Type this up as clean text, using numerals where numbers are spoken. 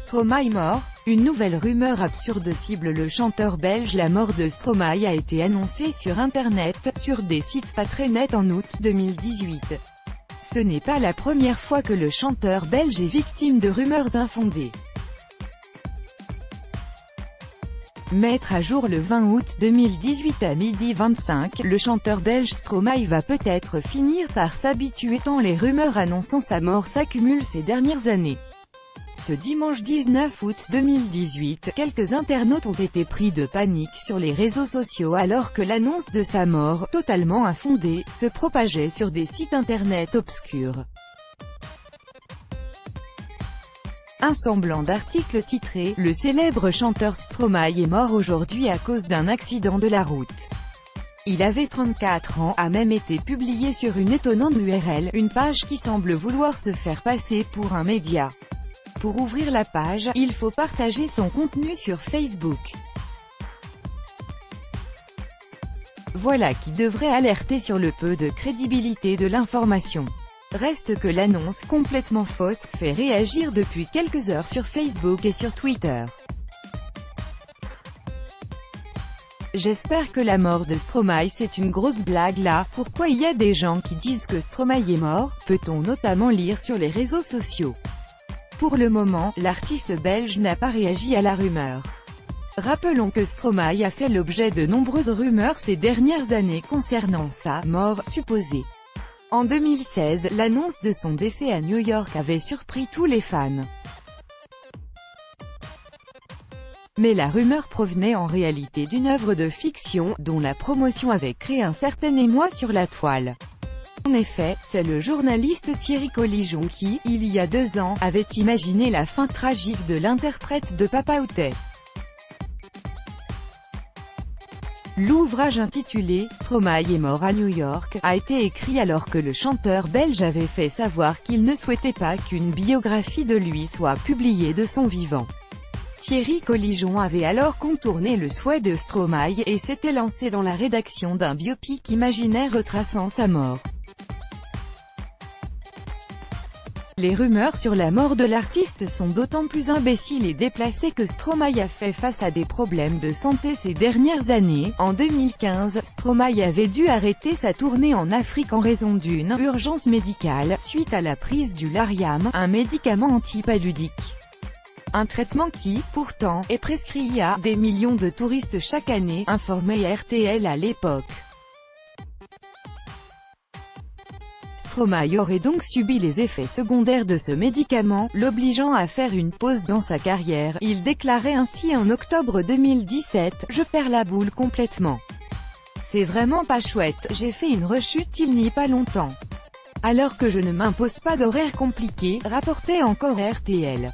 Stromae mort. Une nouvelle rumeur absurde cible le chanteur belge. La mort de Stromae a été annoncée sur Internet, sur des sites pas très nets en août 2018. Ce n'est pas la première fois que le chanteur belge est victime de rumeurs infondées. Mettre à jour le 20 août 2018 à 12h25, le chanteur belge Stromae va peut-être finir par s'habituer tant les rumeurs annonçant sa mort s'accumulent ces dernières années. Ce dimanche 19 août 2018, quelques internautes ont été pris de panique sur les réseaux sociaux alors que l'annonce de sa mort, totalement infondée, se propageait sur des sites internet obscurs. Un semblant d'article titré « Le célèbre chanteur Stromae est mort aujourd'hui à cause d'un accident de la route. Il avait 34 ans » a même été publié sur une étonnante URL, une page qui semble vouloir se faire passer pour un média. Pour ouvrir la page, il faut partager son contenu sur Facebook. Voilà qui devrait alerter sur le peu de crédibilité de l'information. Reste que l'annonce complètement fausse fait réagir depuis quelques heures sur Facebook et sur Twitter. J'espère que la mort de Stromae c'est une grosse blague là, pourquoi il y a des gens qui disent que Stromae est mort, peut-on notamment lire sur les réseaux sociaux. Pour le moment, l'artiste belge n'a pas réagi à la rumeur. Rappelons que Stromae a fait l'objet de nombreuses rumeurs ces dernières années concernant sa mort supposée. En 2016, l'annonce de son décès à New York avait surpris tous les fans. Mais la rumeur provenait en réalité d'une œuvre de fiction, dont la promotion avait créé un certain émoi sur la toile. En effet, c'est le journaliste Thierry Collijon qui, il y a 2 ans, avait imaginé la fin tragique de l'interprète de Papa Outé. L'ouvrage intitulé « Stromae est mort à New York » a été écrit alors que le chanteur belge avait fait savoir qu'il ne souhaitait pas qu'une biographie de lui soit publiée de son vivant. Thierry Collijon avait alors contourné le souhait de Stromae et s'était lancé dans la rédaction d'un biopic imaginaire retraçant sa mort. Les rumeurs sur la mort de l'artiste sont d'autant plus imbéciles et déplacées que Stromae a fait face à des problèmes de santé ces dernières années. En 2015, Stromae avait dû arrêter sa tournée en Afrique en raison d'une urgence médicale, suite à la prise du Lariam, un médicament antipaludique. Un traitement qui, pourtant, est prescrit à des millions de touristes chaque année, informait RTL à l'époque. Stromae aurait donc subi les effets secondaires de ce médicament, l'obligeant à faire une pause dans sa carrière. Il déclarait ainsi en octobre 2017 « Je perds la boule complètement. C'est vraiment pas chouette, j'ai fait une rechute il n'y a pas longtemps. Alors que je ne m'impose pas d'horaire compliqué », rapportait encore RTL.